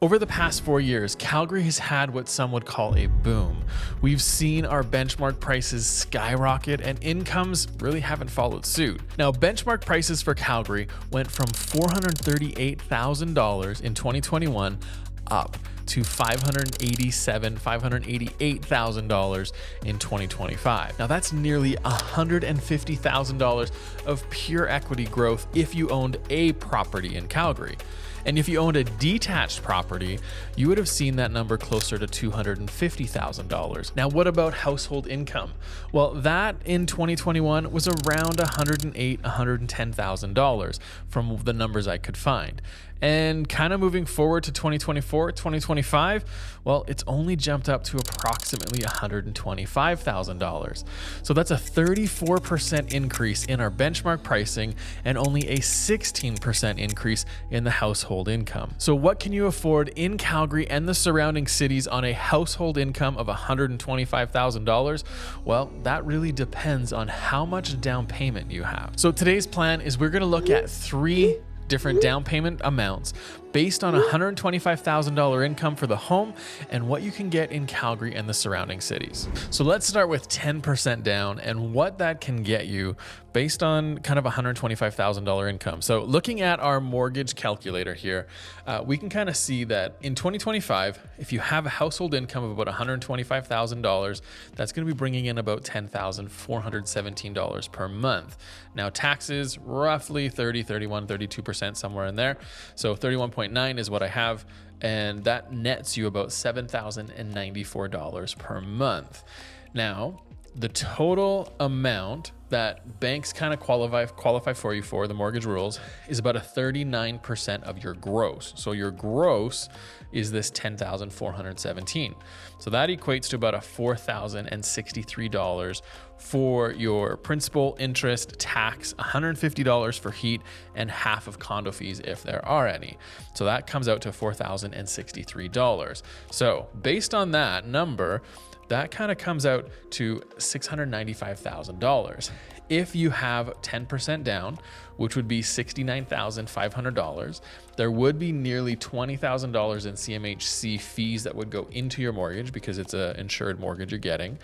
Over the past 4 years, Calgary has had what some would call a boom. We've seen our benchmark prices skyrocket and incomes really haven't followed suit. Now, benchmark prices for Calgary went from $438,000 in 2021 up to $588,000 in 2025. Now that's nearly $150,000 of pure equity growth if you owned a property in Calgary. And if you owned a detached property, you would have seen that number closer to $250,000. Now, what about household income? Well, that in 2021 was around $108,000, $110,000 from the numbers I could find. And kind of moving forward to 2024, 2025, well, it's only jumped up to approximately $125,000. So that's a 34% increase in our benchmark pricing and only a 16% increase in the household income. So what can you afford in Calgary and the surrounding cities on a household income of $125,000? Well, that really depends on how much down payment you have. So today's plan is we're going to look at 3 different down payment amounts based on $125,000 income for the home and what you can get in Calgary and the surrounding cities. So let's start with 10% down and what that can get you based on kind of $125,000 income. So looking at our mortgage calculator here, we can kind of see that in 2025, if you have a household income of about $125,000, that's going to be bringing in about $10,417 per month. Now taxes, roughly 30, 31, 32%, somewhere in there. So 31.9 is what I have, and that nets you about $7,094 per month. Now, the total amount that banks kind of qualify for you for the mortgage rules is about a 39% of your gross. So your gross is this $10,417. So that equates to about a $4,063 for your principal, interest, tax, $150 for heat, and half of condo fees if there are any. So that comes out to $4,063. So based on that number, that kind of comes out to $695,000. If you have 10% down, which would be $69,500, there would be nearly $20,000 in CMHC fees that would go into your mortgage because it's an insured mortgage you're getting.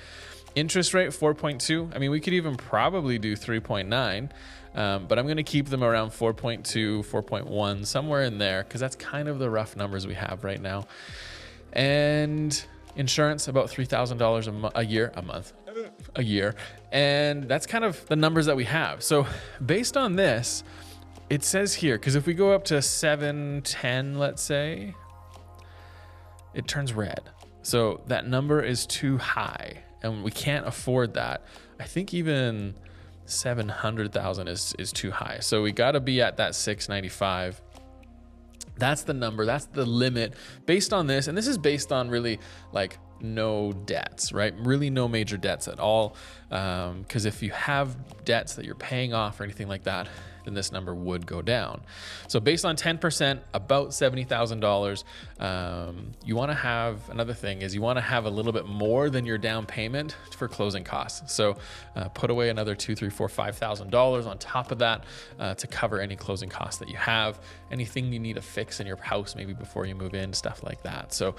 Interest rate 4.2. I mean, we could even probably do 3.9, but I'm going to keep them around 4.2, 4.1, somewhere in there, because that's kind of the rough numbers we have right now. And insurance, about $3,000 a year. And that's kind of the numbers that we have. So based on this, it says here, because if we go up to 710, let's say, it turns red. So that number is too high and we can't afford that. I think even 700,000 is too high. So we got to be at that 695. That's the number, that's the limit based on this. And this is based on really like no debts, right? Really no major debts at all. Because if you have debts that you're paying off or anything like that, then this number would go down. So based on 10%, about $70,000, you want to have, another thing is you want to have a little bit more than your down payment for closing costs. So put away another $2,000, $3,000, $4,000, $5,000 on top of that to cover any closing costs that you have, anything you need to fix in your house, maybe before you move in, stuff like that. So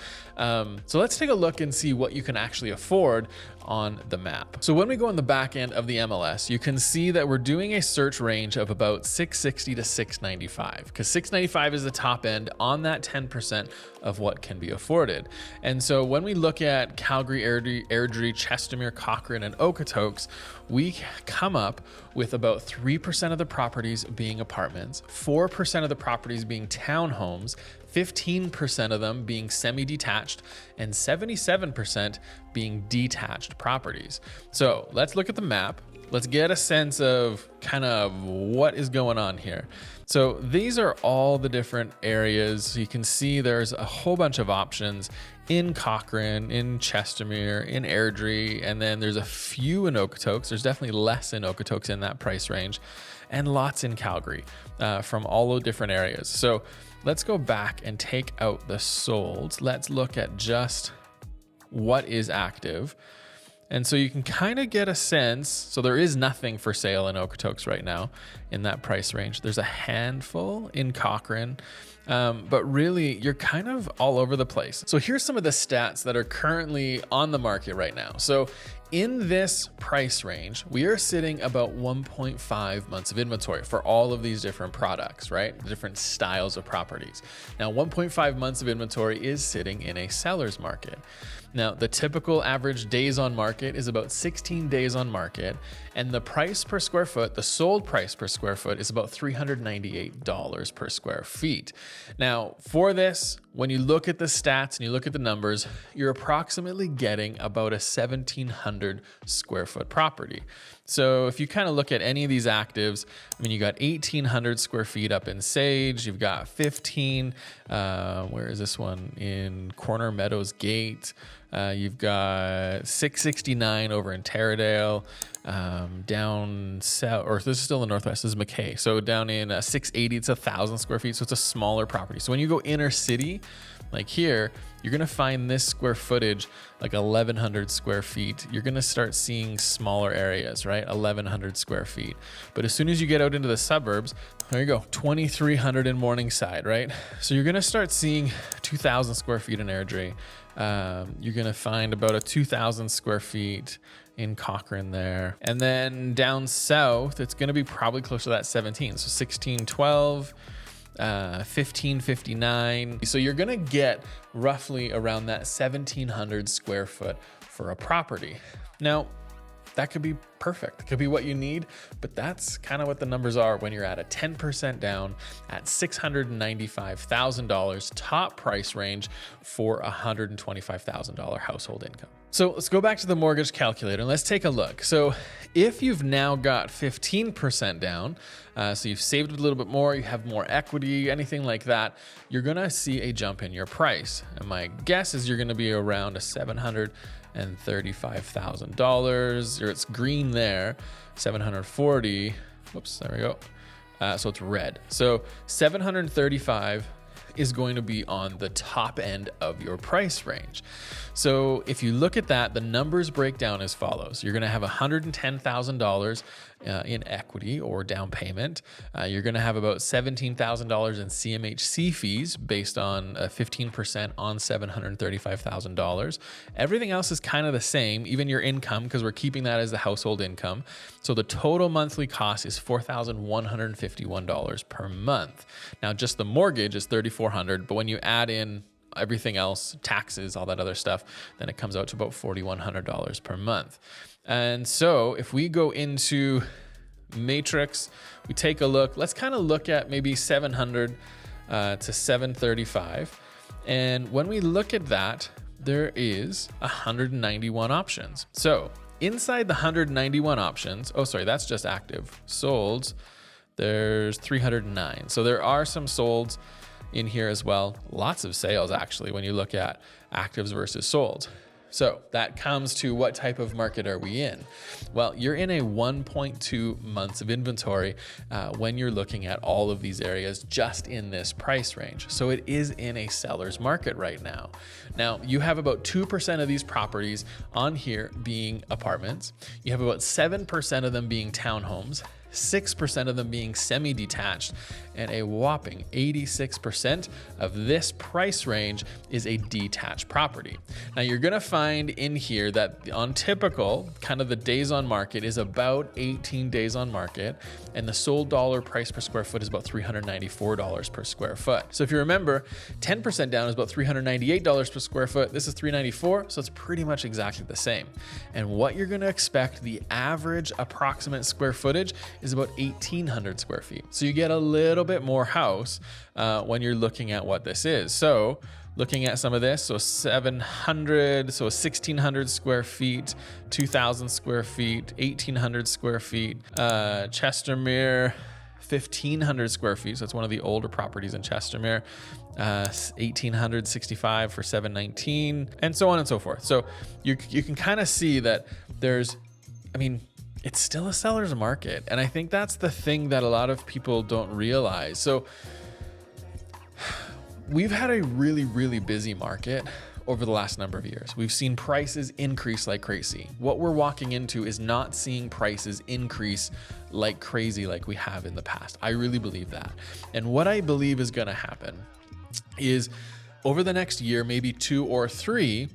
let's take a look and see what you can actually afford on the map. So when we go on the back end of the MLS, you can see that we're doing a search range of about $660 to $695, because $695 is the top end on that 10% of what can be afforded. And so when we look at Calgary, Airdrie, Chestermere, Cochrane, and Okotoks, we come up with about 3% of the properties being apartments, 4% of the properties being townhomes, 15% of them being semi-detached, and 77% being detached properties. So let's look at the map. Let's get a sense of kind of what is going on here. So these are all the different areas. So you can see there's a whole bunch of options in Cochrane, in Chestermere, in Airdrie, and then there's a few in Okotoks. There's definitely less in Okotoks in that price range, and lots in Calgary from all the different areas. So let's go back and take out the solds. Let's look at just what is active. And so you can kind of get a sense. So there is nothing for sale in Okotoks right now in that price range. There's a handful in Cochrane, but really you're kind of all over the place. So here's some of the stats that are currently on the market right now. So in this price range, we are sitting about 1.5 months of inventory for all of these different products, right? The different styles of properties. Now, 1.5 months of inventory is sitting in a seller's market. Now, the typical average days on market is about 16 days on market, and the price per square foot, the sold price per square foot, is about $398 per square feet. Now, for this, when you look at the stats and you look at the numbers, you're approximately getting about a 1,700 square foot property. So if you kind of look at any of these actives, I mean, you got 1,800 square feet up in Sage, you've got 15, where is this one? In Corner Meadows Gate. You've got 669 over in Taradale, down south, or this is still in the Northwest, this is McKay. So down in 680, it's 1,000 square feet. So it's a smaller property. So when you go inner city, like here, you're going to find this square footage, like 1,100 square feet. You're going to start seeing smaller areas, right? 1,100 square feet. But as soon as you get out into the suburbs, there you go, 2,300 in Morningside, right? So you're going to start seeing 2,000 square feet in Airdrie. You're going to find about a 2,000 square feet in Cochrane there. And then down south, it's going to be probably close to that 17. So 1612, 1559. So you're going to get roughly around that 1,700 square foot for a property. Now, that could be perfect. It could be what you need, but that's kind of what the numbers are when you're at a 10% down at $695,000 top price range for $125,000 household income. So let's go back to the mortgage calculator and let's take a look. So if you've now got 15% down, so you've saved a little bit more, you have more equity, anything like that, you're gonna see a jump in your price. And my guess is you're gonna be around a $735,000, or it's green there, 740. Whoops, there we go. So it's red. So 735 is going to be on the top end of your price range. So if you look at that, the numbers break down as follows. You're going to have $110,000 in equity or down payment. You're going to have about $17,000 in CMHC fees based on 15% on $735,000. Everything else is kind of the same, even your income, because we're keeping that as the household income. So the total monthly cost is $4,151 per month. Now, just the mortgage is $3,400, but when you add in everything else, taxes, all that other stuff, then it comes out to about $4,100 per month. And so if we go into Matrix, we take a look, let's kind of look at maybe 700 to 735. And when we look at that, there is 191 options. So inside the 191 options, oh, sorry, that's just active. Solds, there's 309. So there are some solds in here as well. Lots of sales actually when you look at actives versus sold. So that comes to what type of market are we in? Well, you're in a 1.2 months of inventory when you're looking at all of these areas just in this price range. So it is in a seller's market right now. Now, you have about 2% of these properties on here being apartments. You have about 7% of them being townhomes, 6% of them being semi-detached, and a whopping 86% of this price range is a detached property. Now you're gonna find in here that on typical, kind of the days on market is about 18 days on market, and the sold dollar price per square foot is about $394 per square foot. So if you remember, 10% down is about $398 per square foot. This is $394, so it's pretty much exactly the same. And what you're gonna expect, the average approximate square footage is about 1,800 square feet. So you get a little bit more house when you're looking at what this is. So looking at some of this, so 700, so 1,600 square feet, 2,000 square feet, 1,800 square feet, Chestermere, 1,500 square feet. So it's one of the older properties in Chestermere, 1,865 for 719, and so on and so forth. So you can kind of see that there's, I mean, it's still a seller's market. And I think that's the thing that a lot of people don't realize. So we've had a really, really busy market over the last number of years. We've seen prices increase like crazy. What we're walking into is not seeing prices increase like crazy like we have in the past. I really believe that. And what I believe is going to happen is over the next year, maybe 2 or 3,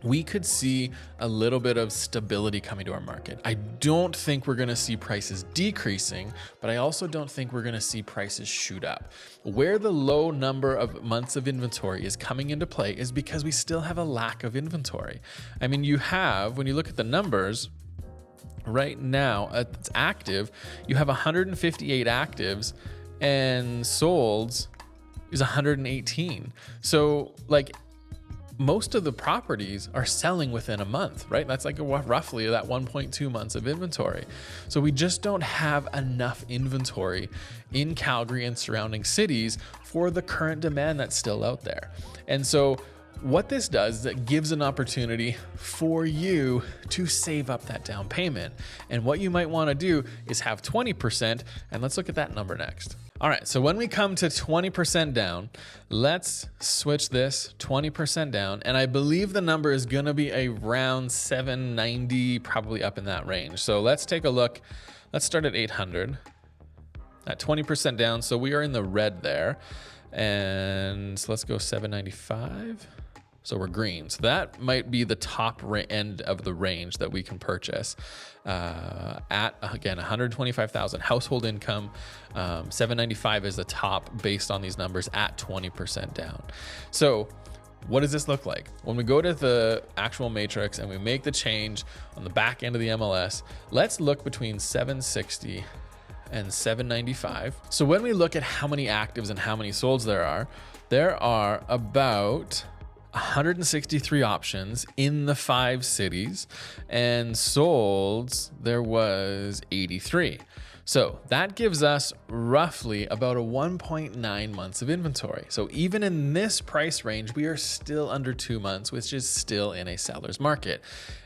we could see a little bit of stability coming to our market. I don't think we're going to see prices decreasing, but I also don't think we're going to see prices shoot up. Where the low number of months of inventory is coming into play is because we still have a lack of inventory. I mean, when you look at the numbers, right now, it's active, you have 158 actives and solds is 118. So like, most of the properties are selling within a month, right? That's like roughly that 1.2 months of inventory. So we just don't have enough inventory in Calgary and surrounding cities for the current demand that's still out there. And so what this does is it gives an opportunity for you to save up that down payment. And what you might want to do is have 20%, and let's look at that number next. All right, so when we come to 20% down, let's switch this 20% down. And I believe the number is gonna be around 790, probably up in that range. So let's take a look. Let's start at 800, at 20% down. So we are in the red there. And so let's go 795. So we're green. So that might be the top end of the range that we can purchase at, again, 125,000 household income. 795 is the top based on these numbers at 20% down. So what does this look like? When we go to the actual matrix and we make the change on the back end of the MLS, let's look between 760 and 795. So when we look at how many actives and how many solds there are about 163 options in the 5 cities, and solds there was 83. So that gives us roughly about a 1.9 months of inventory. So even in this price range, we are still under 2 months, which is still in a seller's market.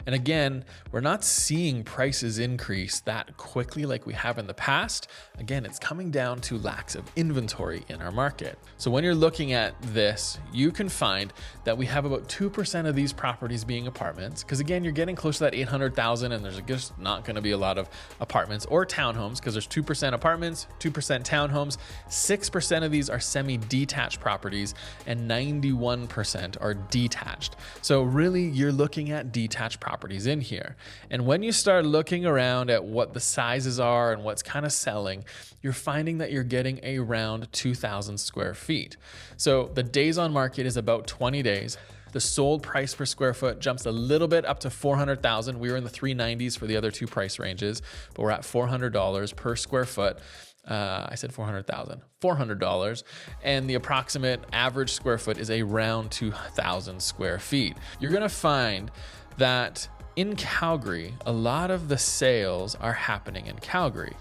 And again, we're not seeing prices increase that quickly like we have in the past. Again, it's coming down to lacks of inventory in our market. So when you're looking at this, you can find that we have about 2% of these properties being apartments. Because again, you're getting close to that 800,000 and there's just not going to be a lot of apartments or townhomes because there's 2% apartments, 2% townhomes, 6% of these are semi-detached properties, and 91% are detached. So really, you're looking at detached properties in here. And when you start looking around at what the sizes are and what's kind of selling, you're finding that you're getting around 2,000 square feet. So the days on market is about 20 days. The sold price per square foot jumps a little bit up to 400,000. We were in the 390s for the other 2 price ranges, but we're at $400 per square foot. I said 400,000, $400. And the approximate average square foot is around 2,000 square feet. You're going to find that in Calgary, a lot of the sales are happening in Calgary.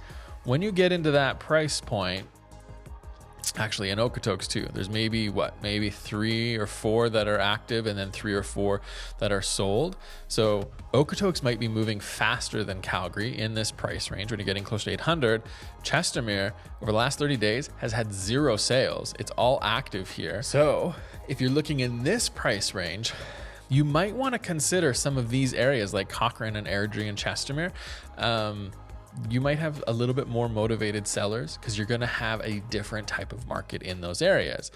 When you get into that price point, actually in Okotoks too, there's maybe 3 or 4 that are active and then 3 or 4 that are sold. So Okotoks might be moving faster than Calgary in this price range. When you're getting close to 800, Chestermere over the last 30 days has had 0 sales. It's all active here. So if you're looking in this price range, you might want to consider some of these areas like Cochrane and Airdrie and Chestermere. You might have a little bit more motivated sellers because you're going to have a different type of market in those areas.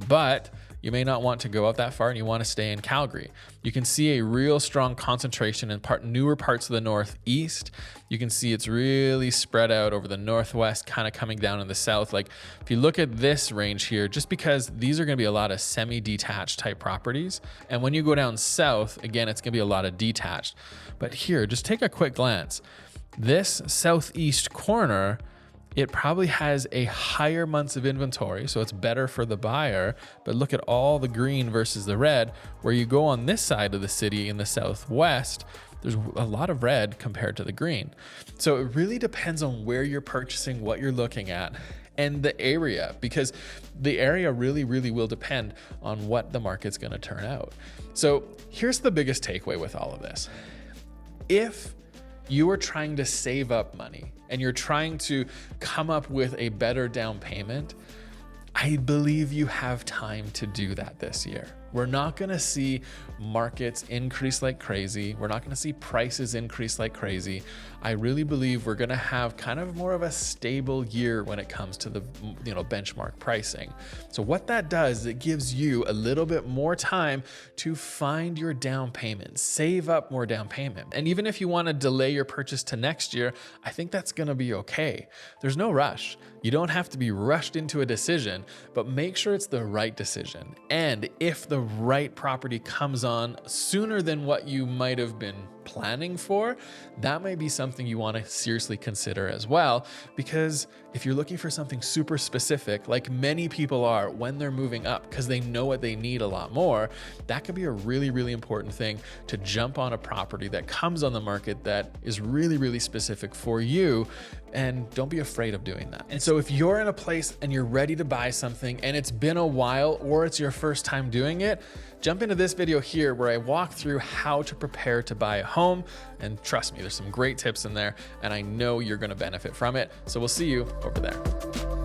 But you may not want to go out that far and you want to stay in Calgary. You can see a real strong concentration in newer parts of the Northeast. You can see it's really spread out over the Northwest, kind of coming down in the South. Like if you look at this range here, just because these are going to be a lot of semi-detached type properties. And when you go down south, again, it's going to be a lot of detached. But here, just take a quick glance. This southeast corner, it probably has a higher months of inventory, so it's better for the buyer. But look at all the green versus the red. Where you go on this side of the city in the southwest, there's a lot of red compared to the green. So it really depends on where you're purchasing, what you're looking at, and the area, because the area really, really will depend on what the market's going to turn out. So here's the biggest takeaway with all of this. If you are trying to save up money and you're trying to come up with a better down payment, I believe you have time to do that this year. We're not going to see markets increase like crazy. We're not going to see prices increase like crazy. I really believe we're going to have kind of more of a stable year when it comes to the benchmark pricing. So what that does is it gives you a little bit more time to find your down payment, save up more down payment. And even if you want to delay your purchase to next year, I think that's going to be okay. There's no rush. You don't have to be rushed into a decision, but make sure it's the right decision. And if the right property comes on sooner than what you might have been planning for, that might be something you want to seriously consider as well. Because if you're looking for something super specific, like many people are when they're moving up because they know what they need a lot more, that could be a really, really important thing to jump on a property that comes on the market that is really, really specific for you. And don't be afraid of doing that. And so if you're in a place and you're ready to buy something and it's been a while or it's your first time doing it, jump into this video here where I walk through how to prepare to buy a home. And trust me, there's some great tips in there and I know you're going to benefit from it. So we'll see you over there.